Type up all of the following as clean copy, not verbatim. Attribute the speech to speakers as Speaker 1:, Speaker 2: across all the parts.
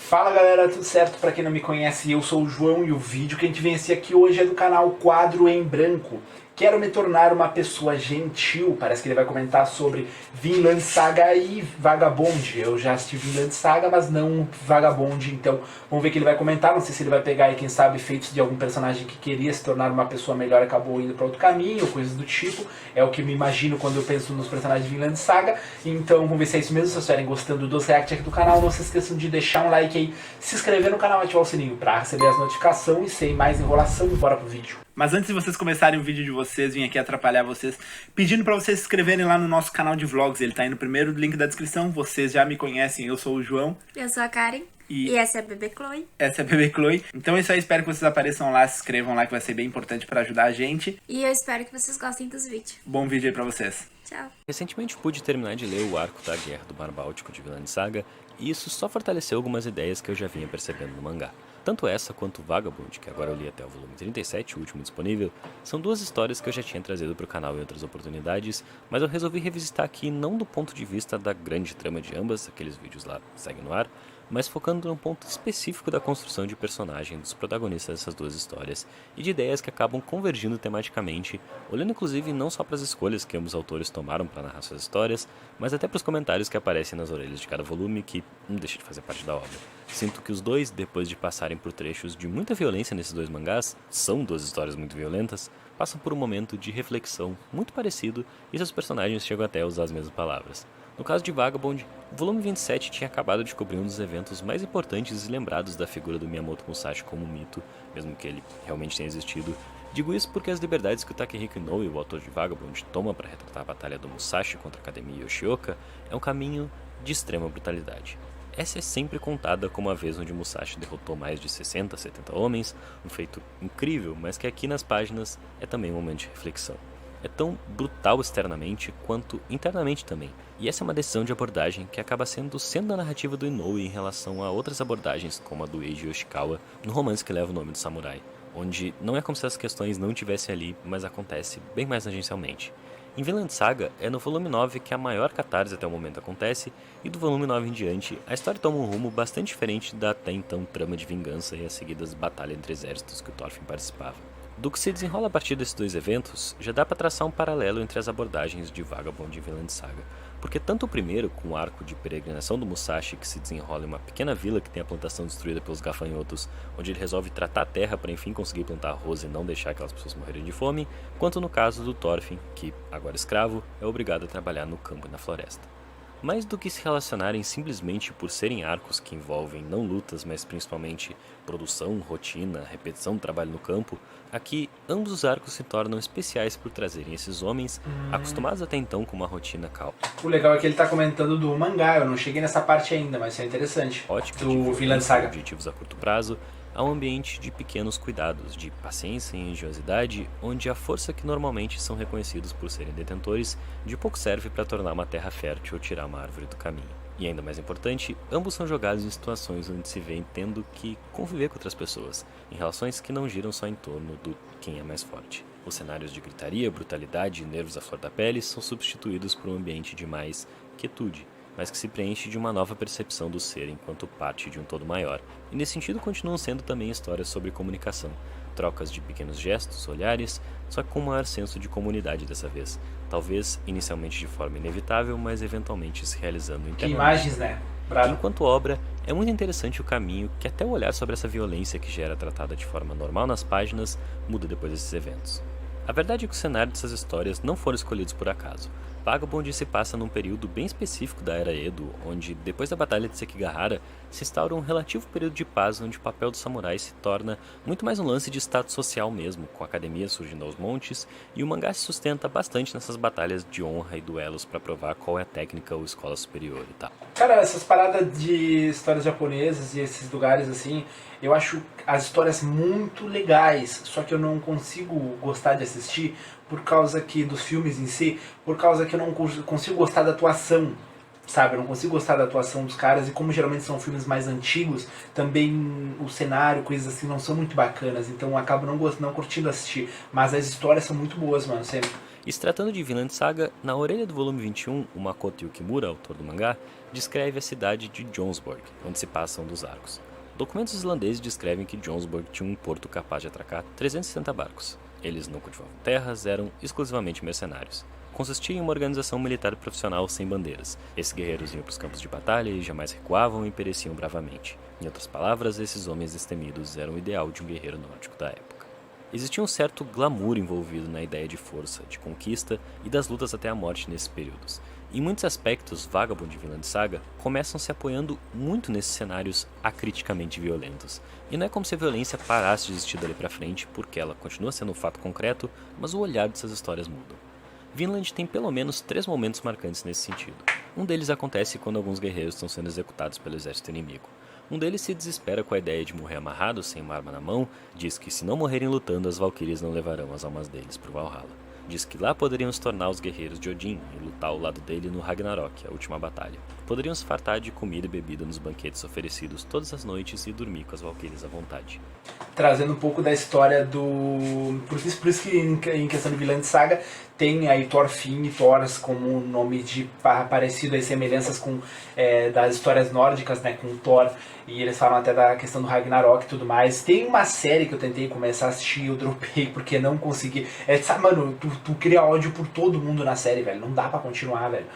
Speaker 1: Fala galera, tudo certo? Pra quem não me conhece, eu sou o João e o vídeo que a gente vem aqui hoje é do canal Quadro em Branco. Quero me tornar uma pessoa gentil. Parece que ele vai comentar sobre Vinland Saga e Vagabond. Eu já assisti Vinland Saga, mas não Vagabond, então vamos ver o que ele vai comentar. Não sei se ele vai pegar aí, quem sabe, feitos de algum personagem que queria se tornar uma pessoa melhor e acabou indo para outro caminho, coisas do tipo. É o que me imagino quando eu penso nos personagens de Vinland Saga. Então vamos ver se é isso mesmo. Se vocês estiverem gostando dos reacts aqui do canal, não se esqueçam de deixar um like aí, se inscrever no canal e ativar o sininho para receber as notificações. E sem mais enrolação, bora pro vídeo. Mas antes de vocês começarem o vídeo de vocês, vim aqui atrapalhar vocês, pedindo pra vocês se inscreverem lá no nosso canal de vlogs. Ele tá aí no primeiro link da descrição. Vocês já me conhecem, eu sou o João.
Speaker 2: Eu sou a Karen. E essa é a Bebê Chloe.
Speaker 1: Essa é a Bebê Chloe. Então é isso aí, espero que vocês apareçam lá, se inscrevam lá, que vai ser bem importante pra ajudar a gente.
Speaker 2: E eu espero que vocês gostem dos vídeos.
Speaker 1: Bom vídeo aí pra vocês.
Speaker 2: Tchau.
Speaker 3: Recentemente pude terminar de ler o arco da Guerra do Mar Báltico de Vinland Saga, e isso só fortaleceu algumas ideias que eu já vinha percebendo no mangá. Tanto essa quanto Vagabond, que agora eu li até o volume 37, o último disponível, são duas histórias que eu já tinha trazido para o canal em outras oportunidades, mas eu resolvi revisitar aqui não do ponto de vista da grande trama de ambas, aqueles vídeos lá seguem no ar, mas focando num ponto específico da construção de personagem dos protagonistas dessas duas histórias e de ideias que acabam convergindo tematicamente, olhando inclusive não só para as escolhas que ambos autores tomaram para narrar suas histórias, mas até para os comentários que aparecem nas orelhas de cada volume, que não deixa de fazer parte da obra. Sinto que os dois, depois de passarem por trechos de muita violência nesses dois mangás, são duas histórias muito violentas, passam por um momento de reflexão muito parecido e seus personagens chegam até a usar as mesmas palavras. No caso de Vagabond, o volume 27 tinha acabado de cobrir um dos eventos mais importantes e lembrados da figura do Miyamoto Musashi como mito, mesmo que ele realmente tenha existido. Digo isso porque as liberdades que o Takehiko Inoue, o autor de Vagabond, toma para retratar a batalha do Musashi contra a Academia Yoshioka é um caminho de extrema brutalidade. Essa é sempre contada como a vez onde Musashi derrotou mais de 60, 70 homens, um feito incrível, mas que aqui nas páginas é também um momento de reflexão. É tão brutal externamente quanto internamente também, e essa é uma decisão de abordagem que acaba sendo a narrativa do Inoue em relação a outras abordagens, como a do Eiji Yoshikawa, no romance que leva o nome do samurai, onde não é como se as questões não estivessem ali, mas acontece bem mais tangencialmente. Em Vinland Saga, é no volume 9 que a maior catarse até o momento acontece, e do volume 9 em diante, a história toma um rumo bastante diferente da até então trama de vingança e as seguidas batalhas entre exércitos que o Thorfinn participava. Do que se desenrola a partir desses dois eventos, já dá para traçar um paralelo entre as abordagens de Vagabond e Vinland Saga, porque tanto o primeiro, com o arco de peregrinação do Musashi que se desenrola em uma pequena vila que tem a plantação destruída pelos gafanhotos, onde ele resolve tratar a terra para enfim conseguir plantar arroz e não deixar aquelas pessoas morrerem de fome, quanto no caso do Thorfinn, que, agora escravo, é obrigado a trabalhar no campo e na floresta. Mais do que se relacionarem simplesmente por serem arcos que envolvem não lutas, mas principalmente produção, rotina, repetição do trabalho no campo, aqui ambos os arcos se tornam especiais por trazerem esses homens, acostumados até então com uma rotina calma.
Speaker 1: O legal é que ele tá comentando do mangá, eu não cheguei nessa parte ainda, mas isso é interessante.
Speaker 3: Ótica
Speaker 1: do Vinland Saga.
Speaker 3: Objetivos a curto prazo, a um ambiente de pequenos cuidados, de paciência e engenhosidade, onde a força que normalmente são reconhecidos por serem detentores, de pouco serve para tornar uma terra fértil ou tirar uma árvore do caminho. E ainda mais importante, ambos são jogados em situações onde se vê tendo que conviver com outras pessoas, em relações que não giram só em torno do quem é mais forte. Os cenários de gritaria, brutalidade e nervos à flor da pele são substituídos por um ambiente de mais quietude, mas que se preenche de uma nova percepção do ser enquanto parte de um todo maior. E nesse sentido continuam sendo também histórias sobre comunicação, trocas de pequenos gestos, olhares, só que com um maior senso de comunidade dessa vez. Talvez inicialmente de forma inevitável, mas eventualmente se realizando internamente.
Speaker 1: Que imagens, né? Bravo.
Speaker 3: Enquanto obra, é muito interessante o caminho que até o olhar sobre essa violência que já era tratada de forma normal nas páginas, muda depois desses eventos. A verdade é que o cenário dessas histórias não foram escolhidos por acaso. Vagabond se passa num período bem específico da Era Edo, onde, depois da Batalha de Sekigahara, se instaura um relativo período de paz onde o papel do samurai se torna muito mais um lance de status social mesmo, com a academia surgindo aos montes, e o mangá se sustenta bastante nessas batalhas de honra e duelos para provar qual é a técnica ou escola superior e tal.
Speaker 1: Cara, essas paradas de histórias japonesas e esses lugares assim, eu acho as histórias muito legais, só que eu não consigo gostar de assistir por causa que dos filmes em si, por causa que eu não consigo gostar da atuação, sabe? Eu não consigo gostar da atuação dos caras, e como geralmente são filmes mais antigos, também o cenário, coisas assim, não são muito bacanas, então eu acabo não curtindo assistir, mas as histórias são muito boas, mano, sempre.
Speaker 3: E se tratando de Vinland Saga, na orelha do volume 21, o Makoto Yukimura, autor do mangá, descreve a cidade de Jomsborg, onde se passam um dos arcos. Documentos islandeses descrevem que Jomsborg tinha um porto capaz de atracar 360 barcos. Eles não cultivavam terras, eram exclusivamente mercenários. Consistia em uma organização militar profissional sem bandeiras. Esses guerreiros iam para os campos de batalha e jamais recuavam e pereciam bravamente. Em outras palavras, esses homens destemidos eram o ideal de um guerreiro nórdico da época. Existia um certo glamour envolvido na ideia de força, de conquista e das lutas até a morte nesses períodos. Em muitos aspectos, Vagabond e Vinland Saga começam se apoiando muito nesses cenários acriticamente violentos. E não é como se a violência parasse de existir dali pra frente, porque ela continua sendo um fato concreto, mas o olhar dessas histórias muda. Vinland tem pelo menos 3 momentos marcantes nesse sentido. Um deles acontece quando alguns guerreiros estão sendo executados pelo exército inimigo. Um deles se desespera com a ideia de morrer amarrado, sem uma arma na mão, diz que se não morrerem lutando, as valquírias não levarão as almas deles pro Valhalla. Diz que lá poderiam se tornar os guerreiros de Odin e lutar ao lado dele no Ragnarok, a última batalha. Poderiam se fartar de comida e bebida nos banquetes oferecidos todas as noites e dormir com as valquírias à vontade.
Speaker 1: Trazendo um pouco da história do... Por isso que em questão de Vinland Saga tem aí Thorfinn e Thors como nome de parecido, aí semelhanças com das histórias nórdicas, né, com Thor, e eles falam até da questão do Ragnarok e tudo mais. Tem uma série que eu tentei começar a assistir, eu dropei porque não consegui. Sabe, mano, tu cria ódio por todo mundo na série, velho, não dá pra continuar, velho.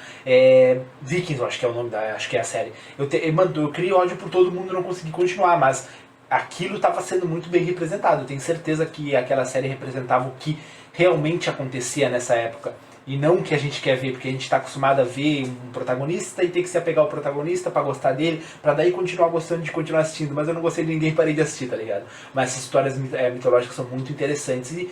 Speaker 1: Vikings, eu acho que é o nome acho que é a série. Eu criei ódio por todo mundo e não consegui continuar, mas aquilo estava sendo muito bem representado. Eu tenho certeza que aquela série representava o que realmente acontecia nessa época. E não o que a gente quer ver, porque a gente está acostumado a ver um protagonista e ter que se apegar ao protagonista para gostar dele, para daí continuar gostando de continuar assistindo. Mas eu não gostei de ninguém, parei de assistir, tá ligado? Mas essas histórias mitológicas são muito interessantes e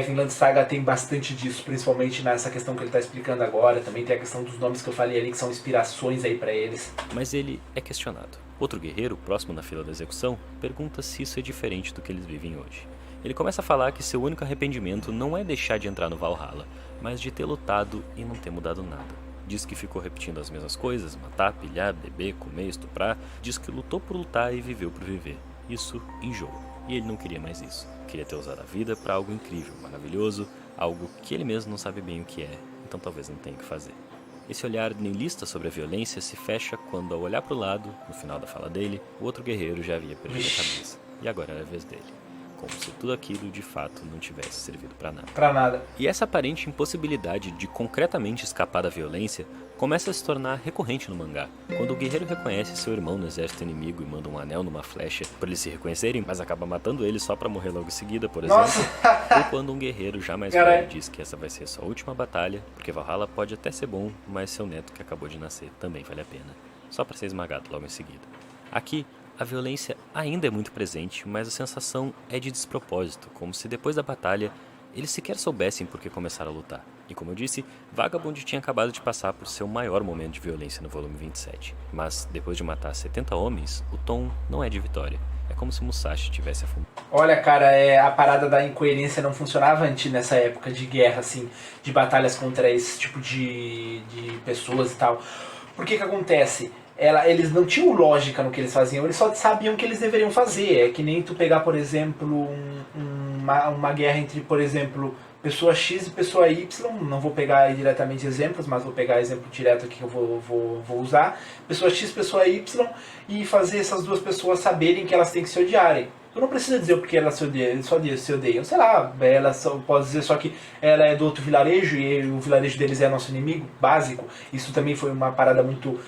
Speaker 1: Vinland Saga tem bastante disso, principalmente nessa questão que ele está explicando agora. Também tem a questão dos nomes que eu falei ali, que são inspirações aí para eles.
Speaker 3: Mas ele é questionado. Outro guerreiro, próximo na fila da execução, pergunta se isso é diferente do que eles vivem hoje. Ele começa a falar que seu único arrependimento não é deixar de entrar no Valhalla, mas de ter lutado e não ter mudado nada. Diz que ficou repetindo as mesmas coisas, matar, pilhar, beber, comer, estuprar. Diz que lutou por lutar e viveu por viver. Isso enjoa. E ele não queria mais isso. Queria ter usado a vida para algo incrível, maravilhoso, algo que ele mesmo não sabe bem o que é, então talvez não tenha o que fazer. Esse olhar niilista sobre a violência se fecha quando, ao olhar para o lado, no final da fala dele, o outro guerreiro já havia perdido a cabeça. E agora era a vez dele. Como se tudo aquilo de fato não tivesse servido para nada.
Speaker 1: Pra nada.
Speaker 3: E essa aparente impossibilidade de concretamente escapar da violência começa a se tornar recorrente no mangá. Quando o guerreiro reconhece seu irmão no exército inimigo e manda um anel numa flecha para eles se reconhecerem, mas acaba matando ele só para morrer logo em seguida, por exemplo.
Speaker 1: Nossa.
Speaker 3: Ou quando um guerreiro já mais velho diz que essa vai ser sua última batalha, porque Valhalla pode até ser bom, mas seu neto que acabou de nascer também vale a pena, só para ser esmagado logo em seguida. Aqui, a violência ainda é muito presente, mas a sensação é de despropósito, como se depois da batalha eles sequer soubessem por que começaram a lutar. E como eu disse, Vagabond tinha acabado de passar por seu maior momento de violência no volume 27. Mas depois de matar 70 homens, o tom não é de vitória. É como se Musashi tivesse afundado.
Speaker 1: Olha, cara, a parada da incoerência não funcionava antes nessa época de guerra, assim, de batalhas contra esse tipo de pessoas e tal. Por que acontece? Eles não tinham lógica no que eles faziam, eles só sabiam o que eles deveriam fazer. É que nem tu pegar, por exemplo, uma guerra entre, por exemplo, pessoa X e pessoa Y. Não vou pegar aí diretamente exemplos, mas vou pegar exemplo direto aqui que eu vou usar. Pessoa X, pessoa Y, e fazer essas duas pessoas saberem que elas têm que se odiarem. Tu não precisa dizer o porquê elas se odeiam, só se odeiam. Sei lá, pode dizer só que ela é do outro vilarejo e o vilarejo deles é nosso inimigo básico. Isso também foi uma parada muito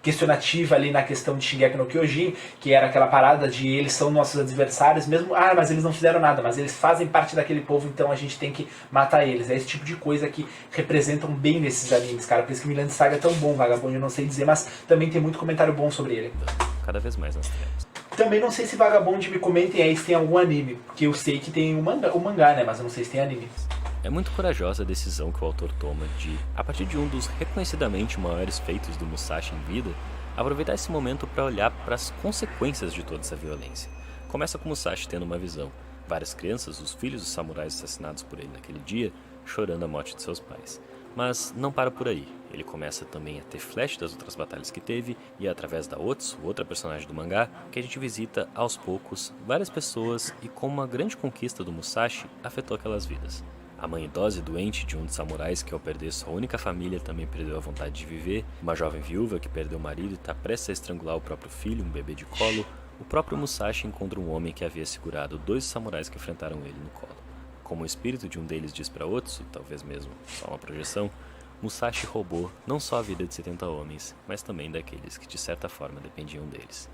Speaker 1: questionativa ali na questão de Shingeki no Kyojin, que era aquela parada de eles são nossos adversários, mesmo, mas eles não fizeram nada, mas eles fazem parte daquele povo, então a gente tem que matar eles. É esse tipo de coisa que representam bem nesses animes, cara. Por isso que Vinland Saga é tão bom, Vagabond, eu não sei dizer, mas também tem muito comentário bom sobre ele.
Speaker 3: Cada vez mais nas trevas.
Speaker 1: Também não sei se Vagabond, me comentem aí se tem algum anime, porque eu sei que tem o mangá, né, mas eu não sei se tem anime.
Speaker 3: É muito corajosa a decisão que o autor toma de, a partir de um dos reconhecidamente maiores feitos do Musashi em vida, aproveitar esse momento para olhar para as consequências de toda essa violência. Começa com Musashi tendo uma visão, várias crianças, os filhos dos samurais assassinados por ele naquele dia, chorando a morte de seus pais. Mas não para por aí, ele começa também a ter flash das outras batalhas que teve, e é através da Otsu, outra personagem do mangá, que a gente visita aos poucos várias pessoas e como uma grande conquista do Musashi afetou aquelas vidas. A mãe idosa e doente de um dos samurais que, ao perder sua única família, também perdeu a vontade de viver, uma jovem viúva que perdeu o marido e está prestes a estrangular o próprio filho, um bebê de colo, o próprio Musashi encontra um homem que havia segurado 2 samurais que enfrentaram ele no colo. Como o espírito de um deles diz para Otsu, talvez mesmo só uma projeção, Musashi roubou não só a vida de 70 homens, mas também daqueles que de certa forma dependiam deles.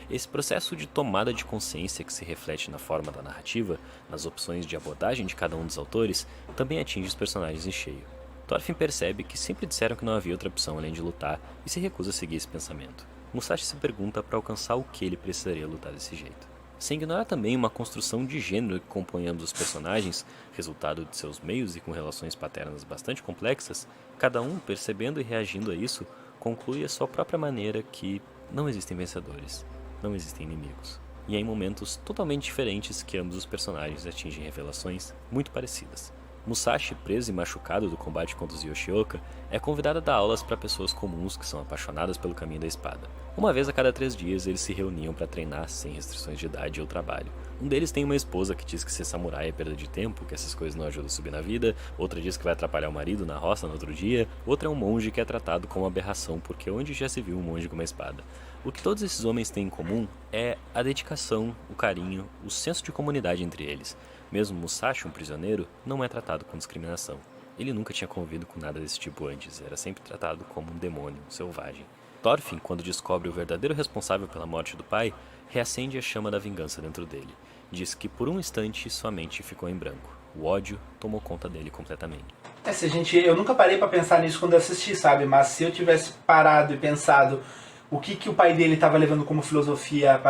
Speaker 3: Esse processo de tomada de consciência que se reflete na forma da narrativa, nas opções de abordagem de cada um dos autores, também atinge os personagens em cheio. Thorfinn percebe que sempre disseram que não havia outra opção além de lutar e se recusa a seguir esse pensamento. Musashi se pergunta para alcançar o que ele precisaria lutar desse jeito. Sem ignorar também uma construção de gênero que compõe ambos os personagens, resultado de seus meios e com relações paternas bastante complexas, cada um, percebendo e reagindo a isso, conclui a sua própria maneira que não existem vencedores. Não existem inimigos. E é em momentos totalmente diferentes que ambos os personagens atingem revelações muito parecidas. Musashi, preso e machucado do combate contra os Yoshioka, é convidado a dar aulas para pessoas comuns que são apaixonadas pelo caminho da espada. Uma vez a cada 3 dias eles se reuniam para treinar sem restrições de idade ou trabalho. Um deles tem uma esposa que diz que ser samurai é perda de tempo, que essas coisas não ajudam a subir na vida, outra diz que vai atrapalhar o marido na roça no outro dia, outra é um monge que é tratado como aberração porque onde já se viu um monge com uma espada. O que todos esses homens têm em comum é a dedicação, o carinho, o senso de comunidade entre eles. Mesmo Musashi, um prisioneiro, não é tratado com discriminação. Ele nunca tinha convivido com nada desse tipo antes, era sempre tratado como um demônio, um selvagem. Thorfinn, quando descobre o verdadeiro responsável pela morte do pai, reacende a chama da vingança dentro dele. Diz que por um instante sua mente ficou em branco. O ódio tomou conta dele completamente.
Speaker 1: Eu nunca parei pra pensar nisso quando eu assisti, sabe? Mas se eu tivesse parado e pensado o que o pai dele estava levando como filosofia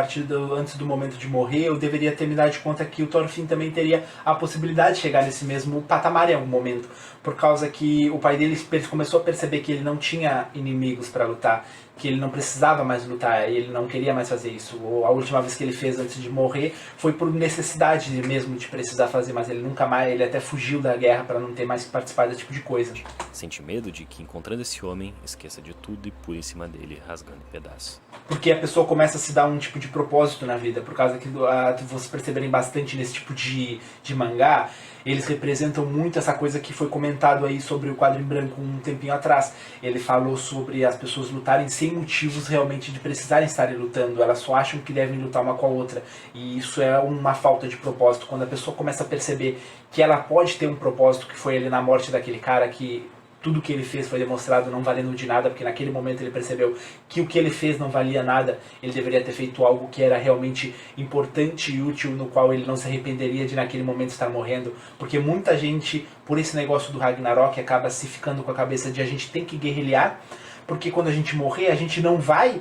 Speaker 1: antes do momento de morrer, eu deveria ter me dado de conta que o Thorfinn também teria a possibilidade de chegar nesse mesmo patamar em algum momento, por causa que o pai dele começou a perceber que ele não tinha inimigos para lutar, que ele não precisava mais lutar, ele não queria mais fazer isso. A última vez que ele fez antes de morrer foi por necessidade mesmo de precisar fazer, mas ele nunca mais, ele até fugiu da guerra para não ter mais que participar desse tipo de coisa.
Speaker 3: Sente medo de que, encontrando esse homem, esqueça de tudo e pule em cima dele, rasgando em pedaços.
Speaker 1: Porque a pessoa começa a se dar um tipo de propósito na vida, por causa que vocês perceberem bastante nesse tipo de mangá, eles representam muito essa coisa que foi comentado aí sobre o quadro em branco um tempinho atrás. Ele falou sobre as pessoas lutarem sem motivos realmente de precisarem estarem lutando, elas só acham que devem lutar uma com a outra, e isso é uma falta de propósito. Quando a pessoa começa a perceber que ela pode ter um propósito, que foi ele na morte daquele cara, que tudo que ele fez foi demonstrado não valendo de nada, porque naquele momento ele percebeu que o que ele fez não valia nada, ele deveria ter feito algo que era realmente importante e útil, no qual ele não se arrependeria de naquele momento estar morrendo, porque muita gente, por esse negócio do Ragnarok, acaba se ficando com a cabeça de a gente tem que guerrilhar, porque quando a gente morrer, a gente não vai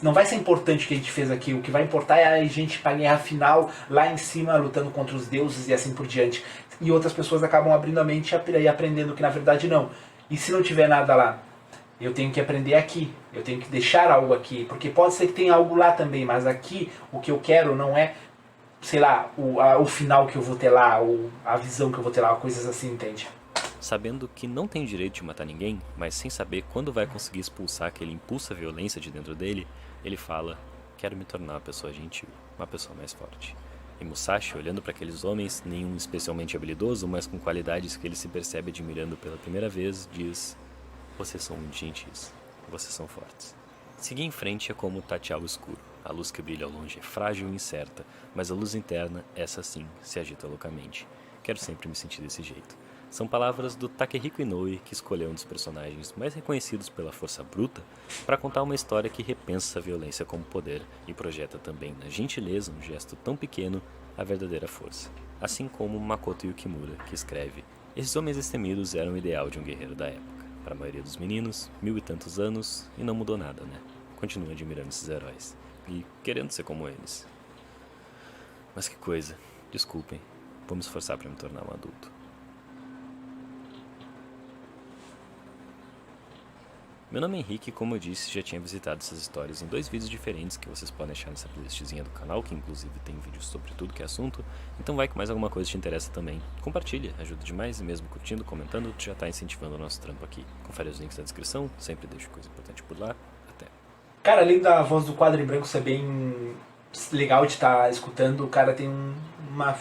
Speaker 1: não vai ser importante o que a gente fez aqui, o que vai importar é a gente para a guerra final lá em cima lutando contra os deuses e assim por diante. E outras pessoas acabam abrindo a mente e aprendendo que na verdade não. E se não tiver nada lá? Eu tenho que aprender aqui, eu tenho que deixar algo aqui, porque pode ser que tenha algo lá também, mas aqui o que eu quero não é, sei lá, o final que eu vou ter lá, ou a visão que eu vou ter lá, coisas assim, entende?
Speaker 3: Sabendo que não tem direito de matar ninguém, mas sem saber quando vai conseguir expulsar aquele impulso à violência de dentro dele, ele fala: quero me tornar uma pessoa gentil, uma pessoa mais forte. E Musashi, olhando para aqueles homens, nenhum especialmente habilidoso, mas com qualidades que ele se percebe admirando pela primeira vez, diz: vocês são muito gentis, vocês são fortes. Seguir em frente é como tatear o escuro. A luz que brilha ao longe é frágil e incerta, mas a luz interna, essa sim, se agita loucamente. Quero sempre me sentir desse jeito. São palavras do Takehiko Inoue, que escolheu um dos personagens mais reconhecidos pela força bruta para contar uma história que repensa a violência como poder e projeta também na gentileza, um gesto tão pequeno, a verdadeira força. Assim como Makoto Yukimura, que escreve: esses homens destemidos eram o ideal de um guerreiro da época. Para a maioria dos meninos, 1000 e tantos anos, e não mudou nada, né? Continua admirando esses heróis e querendo ser como eles. Mas que coisa, desculpem, vou me esforçar para me tornar um adulto. Meu nome é Henrique e, como eu disse, já tinha visitado essas histórias em 2 vídeos diferentes que vocês podem achar nessa playlistzinha do canal, que inclusive tem vídeos sobre tudo que é assunto, então vai que mais alguma coisa te interessa também. Compartilha, ajuda demais, e mesmo curtindo, comentando, tu já tá incentivando o nosso trampo aqui. Confere os links na descrição, sempre deixo coisa importante por lá. Até.
Speaker 1: Cara, além da voz do quadro em branco ser bem legal de estar escutando, o cara tem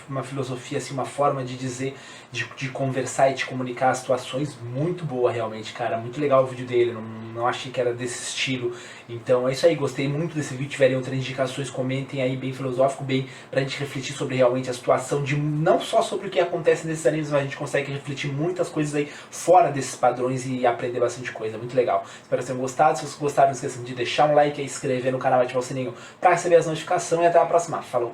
Speaker 1: uma filosofia, assim, uma forma de dizer, de conversar e de comunicar as situações muito boa realmente, cara. Muito legal o vídeo dele, não achei que era desse estilo. Então é isso aí, gostei muito desse vídeo. Tiverem outras indicações, comentem aí, bem filosófico, bem pra gente refletir sobre realmente a situação, de não só sobre o que acontece nesses animes, mas a gente consegue refletir muitas coisas aí fora desses padrões e aprender bastante coisa. Muito legal. Espero que tenham gostado. Se vocês gostaram, não esqueçam de deixar um like, inscrever no canal e ativar o sininho pra receber as notificações. E até a próxima. Falou!